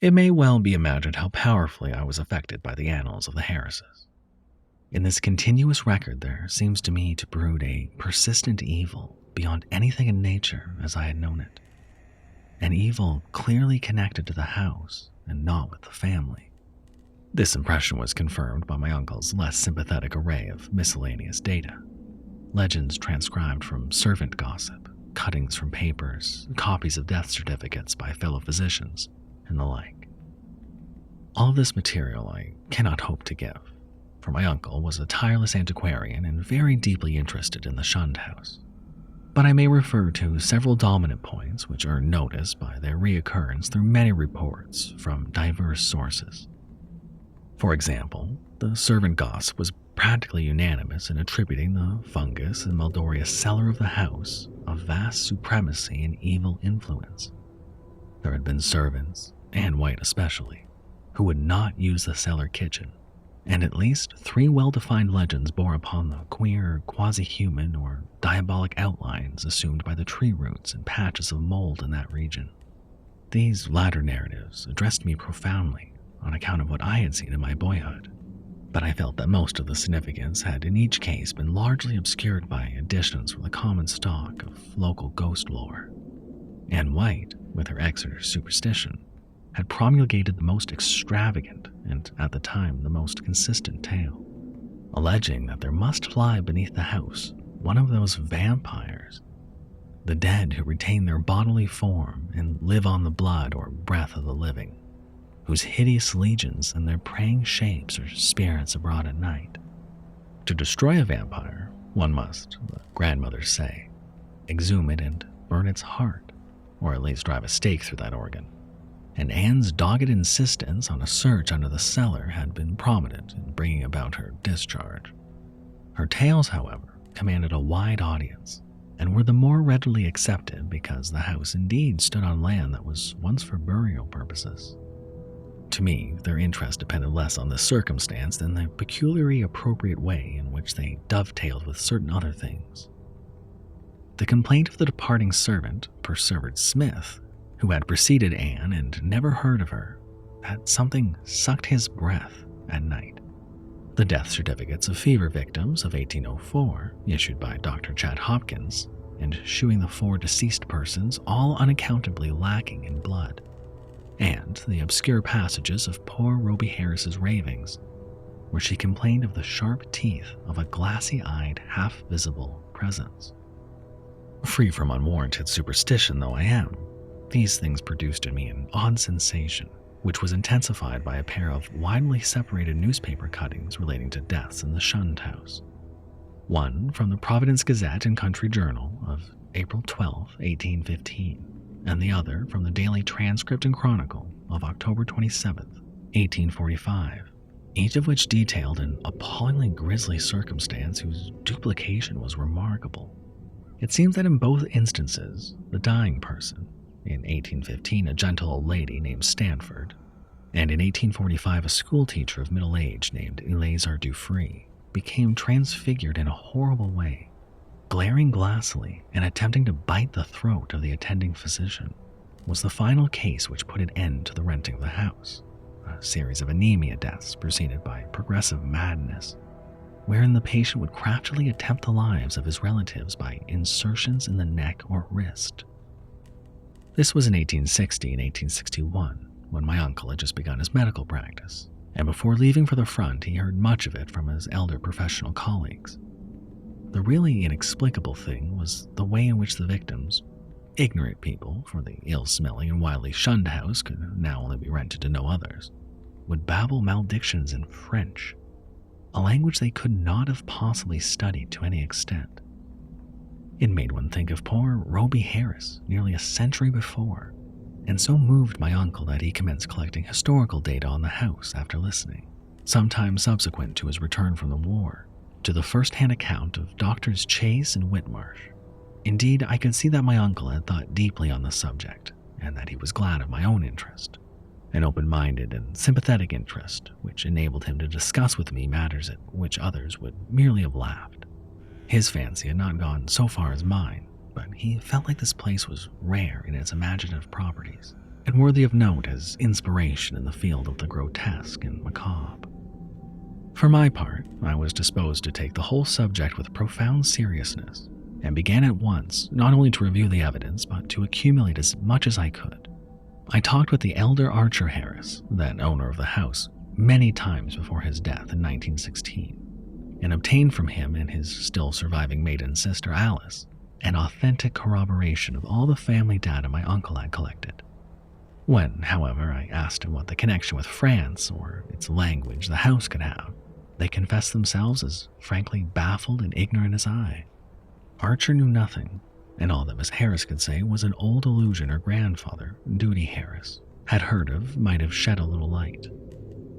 It may well be imagined how powerfully I was affected by the annals of the Harrises. In this continuous record, there seems to me to brood a persistent evil beyond anything in nature as I had known it. An evil clearly connected to the house and not with the family. This impression was confirmed by my uncle's less sympathetic array of miscellaneous data. Legends transcribed from servant gossip, cuttings from papers, copies of death certificates by fellow physicians, and the like. All of this material I cannot hope to give, for my uncle was a tireless antiquarian and very deeply interested in the Shunned house. But I may refer to several dominant points which are noticed by their reoccurrence through many reports from diverse sources. For example, the servant gossip was practically unanimous in attributing the fungus and malodorous cellar of the house a vast supremacy and evil influence. There had been servants, and white especially, who would not use the cellar kitchen, and at least 3 well-defined legends bore upon the queer, quasi-human or diabolic outlines assumed by the tree roots and patches of mold in that region. These latter narratives addressed me profoundly on account of what I had seen in my boyhood, but I felt that most of the significance had in each case been largely obscured by additions from the common stock of local ghost lore. Anne White, with her Exeter superstition, had promulgated the most extravagant and, at the time, the most consistent tale, alleging that there must lie beneath the house one of those vampires, the dead who retain their bodily form and live on the blood or breath of the living, whose hideous legions and their preying shapes are spirits abroad at night. To destroy a vampire, one must, the grandmothers say, exhume it and burn its heart, or at least drive a stake through that organ. And Anne's dogged insistence on a search under the cellar had been prominent in bringing about her discharge. Her tales, however, commanded a wide audience, and were the more readily accepted because the house indeed stood on land that was once for burial purposes. To me, their interest depended less on this circumstance than the peculiarly appropriate way in which they dovetailed with certain other things. The complaint of the departing servant, Persevered Smith, who had preceded Anne and never heard of her, that something sucked his breath at night. The death certificates of fever victims of 1804, issued by Dr. Chad Hopkins, and shewing the 4 deceased persons all unaccountably lacking in blood, and the obscure passages of poor Roby Harris's ravings, where she complained of the sharp teeth of a glassy-eyed, half-visible presence. Free from unwarranted superstition though I am, these things produced in me an odd sensation, which was intensified by a pair of widely separated newspaper cuttings relating to deaths in the Shunned house. One from the Providence Gazette and Country Journal of April 12, 1815, and the other from the Daily Transcript and Chronicle of October 27, 1845, each of which detailed an appallingly grisly circumstance whose duplication was remarkable. It seems that in both instances, the dying person, in 1815 a gentle old lady named Stanford, and in 1845 a schoolteacher of middle age named Eleazar Dufree, became transfigured in a horrible way, glaring glassily and attempting to bite the throat of the attending physician, was the final case which put an end to the renting of the house, a series of anemia deaths preceded by progressive madness, wherein the patient would craftily attempt the lives of his relatives by insertions in the neck or wrist. This was in 1860 and 1861, when my uncle had just begun his medical practice, and before leaving for the front he heard much of it from his elder professional colleagues. The really inexplicable thing was the way in which the victims, ignorant people, for the ill-smelling and widely shunned house could now only be rented to no others, would babble maledictions in French, a language they could not have possibly studied to any extent. It made one think of poor Roby Harris nearly a century before, and so moved my uncle that he commenced collecting historical data on the house after listening, sometime subsequent to his return from the war, to the first-hand account of Doctors Chase and Whitmarsh. Indeed, I could see that my uncle had thought deeply on the subject, and that he was glad of my own interest, an open-minded and sympathetic interest which enabled him to discuss with me matters at which others would merely have laughed. His fancy had not gone so far as mine, but he felt like this place was rare in its imaginative properties, and worthy of note as inspiration in the field of the grotesque and macabre. For my part, I was disposed to take the whole subject with profound seriousness, and began at once not only to review the evidence, but to accumulate as much as I could. I talked with the elder Archer Harris, then owner of the house, many times before his death in 1916, and obtained from him and his still surviving maiden sister Alice an authentic corroboration of all the family data my uncle had collected. When, however, I asked him what the connection with France or its language the house could have, they confessed themselves as frankly baffled and ignorant as I. Archer knew nothing, and all that Miss Harris could say was an old illusion her grandfather, Duty Harris, had heard of might have shed a little light.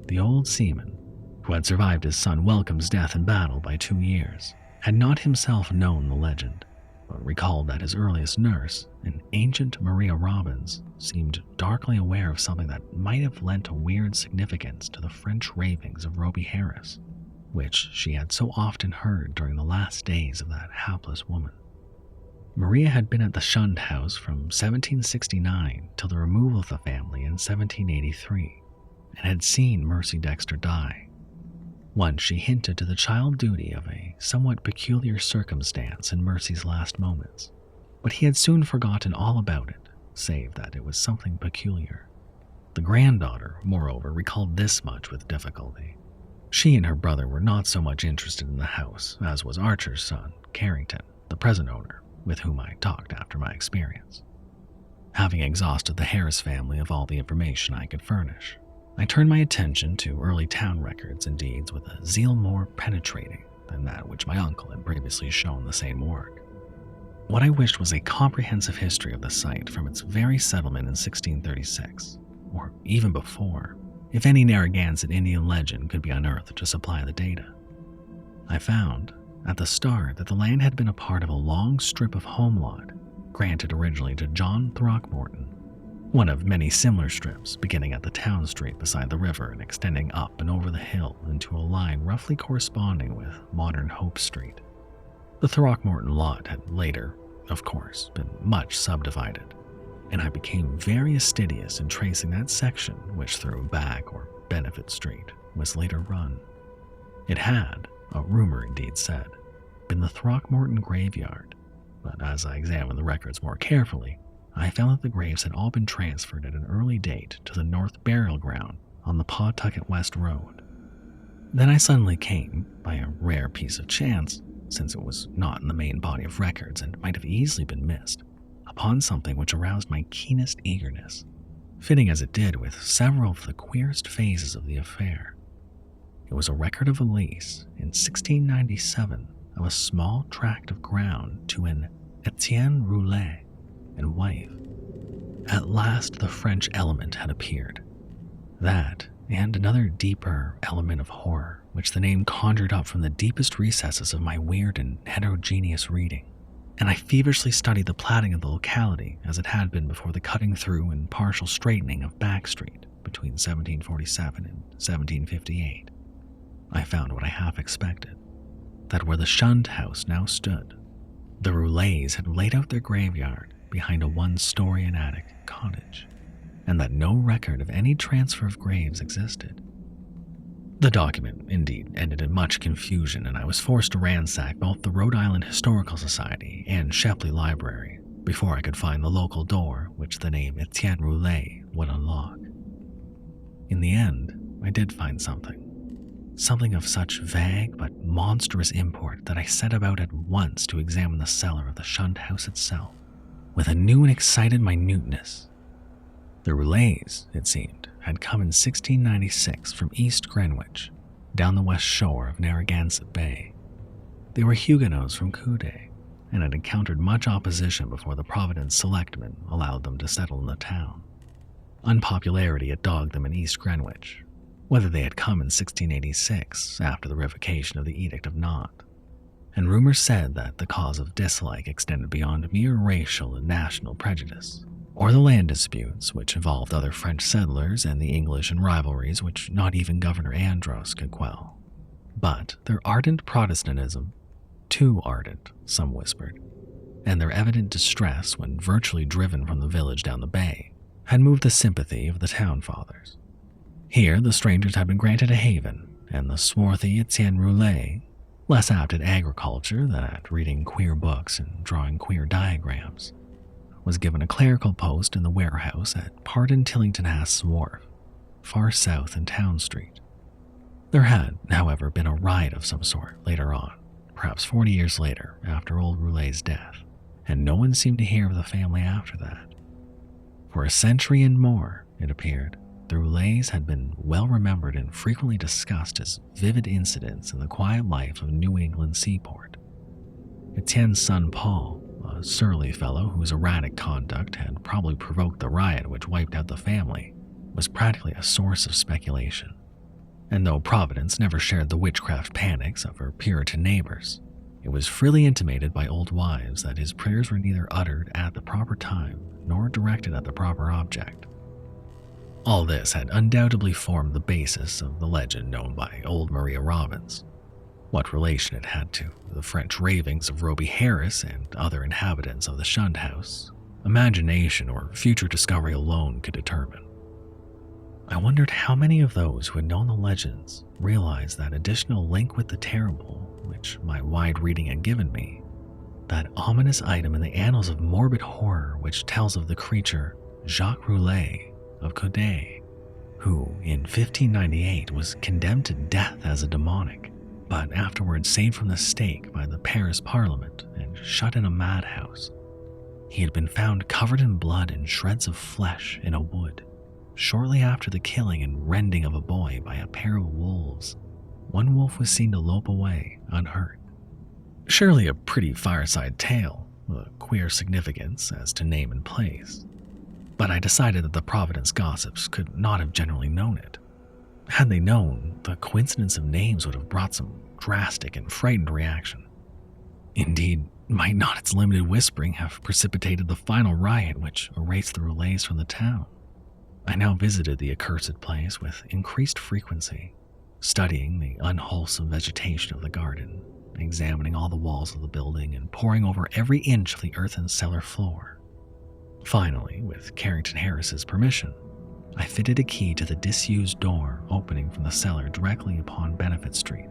The old seaman, who had survived his son Welcome's death in battle by 2 years, had not himself known the legend, but recalled that his earliest nurse, an ancient Maria Robbins, seemed darkly aware of something that might have lent a weird significance to the French ravings of Roby Harris, which she had so often heard during the last days of that hapless woman. Maria had been at the Shunned house from 1769 till the removal of the family in 1783, and had seen Mercy Dexter die. Once she hinted to the child Duty of a somewhat peculiar circumstance in Mercy's last moments, but he had soon forgotten all about it, save that it was something peculiar. The granddaughter, moreover, recalled this much with difficulty. She and her brother were not so much interested in the house as was Archer's son, Carrington, the present owner, with whom I talked after my experience. Having exhausted the Harris family of all the information I could furnish, I turned my attention to early town records and deeds with a zeal more penetrating than that which my uncle had previously shown the same work. What I wished was a comprehensive history of the site from its very settlement in 1636, or even before, if any Narragansett Indian legend could be unearthed to supply the data. I found, at the start, that the land had been a part of a long strip of home lot granted originally to John Throckmorton, one of many similar strips beginning at the town street beside the river and extending up and over the hill into a line roughly corresponding with modern Hope Street. The Throckmorton lot had later, of course, been much subdivided, and I became very assiduous in tracing that section which through Back or Benefit Street was later run. It had, a rumor indeed said, been the Throckmorton graveyard, but as I examined the records more carefully, I found that the graves had all been transferred at an early date to the North Burial Ground on the Pawtucket West Road. Then I suddenly came, by a rare piece of chance, since it was not in the main body of records and might have easily been missed, upon something which aroused my keenest eagerness, fitting as it did with several of the queerest phases of the affair. It was a record of a lease in 1697 of a small tract of ground to an Etienne Roulet and wife. At last the French element had appeared. That, and another deeper element of horror, which the name conjured up from the deepest recesses of my weird and heterogeneous reading, and I feverishly studied the platting of the locality as it had been before the cutting through and partial straightening of Back Street between 1747 and 1758. I found what I half expected, that where the Shunned house now stood, the Roulets had laid out their graveyard behind a one-story and attic cottage, and that no record of any transfer of graves existed. The document, indeed, ended in much confusion, and I was forced to ransack both the Rhode Island Historical Society and Shepley Library before I could find the local door which the name Etienne Roulet would unlock. In the end, I did find something of such vague but monstrous import that I set about at once to examine the cellar of the Shunned house itself with a new and excited minuteness. The Roulets, it seemed, had come in 1696 from East Greenwich, down the west shore of Narragansett Bay. They were Huguenots from Coude, and had encountered much opposition before the Providence selectmen allowed them to settle in the town. Unpopularity had dogged them in East Greenwich, whether they had come in 1686 after the revocation of the Edict of Nantes, and rumor said that the cause of dislike extended beyond mere racial and national prejudice, or the land disputes which involved other French settlers and the English and rivalries which not even Governor Andros could quell, but their ardent Protestantism, too ardent, some whispered, and their evident distress when virtually driven from the village down the bay, had moved the sympathy of the town fathers. Here, the strangers had been granted a haven, and the swarthy Etienne Roulet, less apt at agriculture than at reading queer books and drawing queer diagrams, was given a clerical post in the warehouse at Pardon Tillington-Haas Wharf, far south in Town Street. There had, however, been a riot of some sort later on, perhaps 40 years later after old Roulet's death, and no one seemed to hear of the family after that. For a century and more, it appeared, the Roulets had been well remembered and frequently discussed as vivid incidents in the quiet life of New England seaport. Etienne's son Paul, a surly fellow whose erratic conduct had probably provoked the riot which wiped out the family, was practically a source of speculation. And though Providence never shared the witchcraft panics of her Puritan neighbors, it was freely intimated by old wives that his prayers were neither uttered at the proper time nor directed at the proper object. All this had undoubtedly formed the basis of the legend known by old Maria Robbins. What relation it had to the French ravings of Roby Harris and other inhabitants of the Shunned house, imagination or future discovery alone could determine. I wondered how many of those who had known the legends realized that additional link with the terrible, which my wide reading had given me, that ominous item in the annals of morbid horror which tells of the creature Jacques Roulet of Couday, who in 1598 was condemned to death as a demonic, but afterwards saved from the stake by the Paris Parliament and shut in a madhouse. He had been found covered in blood and shreds of flesh in a wood, shortly after the killing and rending of a boy by a pair of wolves. One wolf was seen to lope away unhurt. Surely a pretty fireside tale, with a queer significance as to name and place. But I decided that the Providence gossips could not have generally known it. Had they known, the coincidence of names would have brought some drastic and frightened reaction. Indeed, might not its limited whispering have precipitated the final riot which erased the Roulets from the town? I now visited the accursed place with increased frequency, studying the unwholesome vegetation of the garden, examining all the walls of the building, and poring over every inch of the earthen cellar floor. Finally, with Carrington Harris's permission, I fitted a key to the disused door opening from the cellar directly upon Benefit Street,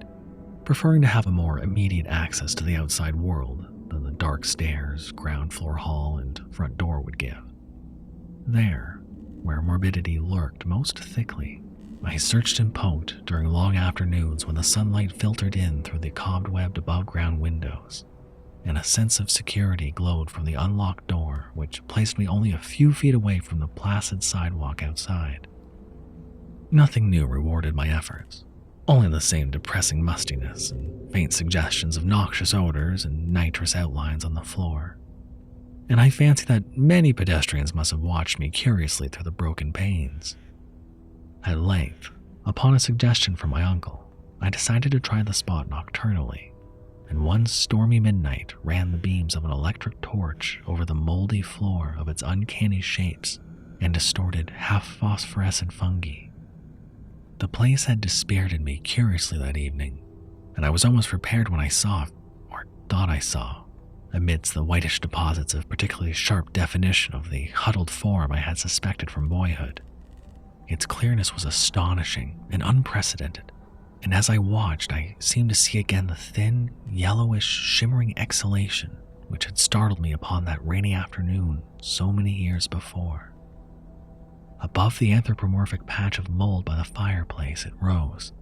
preferring to have a more immediate access to the outside world than the dark stairs, ground floor hall, and front door would give. There, where morbidity lurked most thickly, I searched and poked during long afternoons when the sunlight filtered in through the cobwebbed above-ground windows, and a sense of security glowed from the unlocked door which placed me only a few feet away from the placid sidewalk outside. Nothing new rewarded my efforts, only the same depressing mustiness and faint suggestions of noxious odors and nitrous outlines on the floor. And I fancy that many pedestrians must have watched me curiously through the broken panes. At length, upon a suggestion from my uncle, I decided to try the spot nocturnally, and one stormy midnight ran the beams of an electric torch over the moldy floor of its uncanny shapes and distorted half-phosphorescent fungi. The place had dispirited me curiously that evening, and I was almost prepared when I saw, or thought I saw, amidst the whitish deposits of particularly sharp definition of the huddled form I had suspected from boyhood. Its clearness was astonishing and unprecedented, and as I watched, I seemed to see again the thin, yellowish, shimmering exhalation which had startled me upon that rainy afternoon so many years before. Above the anthropomorphic patch of mold by the fireplace it rose,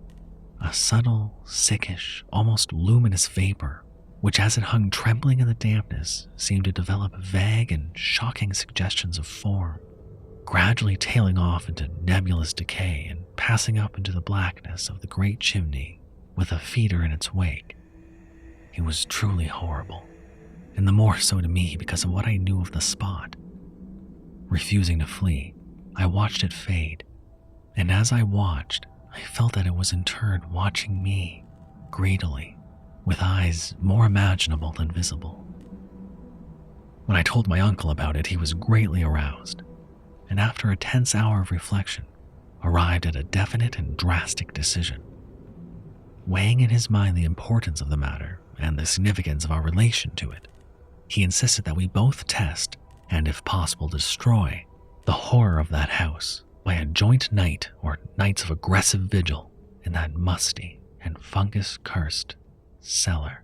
a subtle, sickish, almost luminous vapor, which as it hung trembling in the dampness seemed to develop vague and shocking suggestions of form, gradually tailing off into nebulous decay and passing up into the blackness of the great chimney with a feeder in its wake. It was truly horrible, and the more so to me because of what I knew of the spot. Refusing to flee, I watched it fade, and as I watched, I felt that it was in turn watching me, greedily, with eyes more imaginable than visible. When I told my uncle about it, he was greatly aroused, and after a tense hour of reflection, arrived at a definite and drastic decision. Weighing in his mind the importance of the matter and the significance of our relation to it, he insisted that we both test, and if possible destroy, The horror of that house by a joint night or nights of aggressive vigil in that musty and fungus-cursed cellar.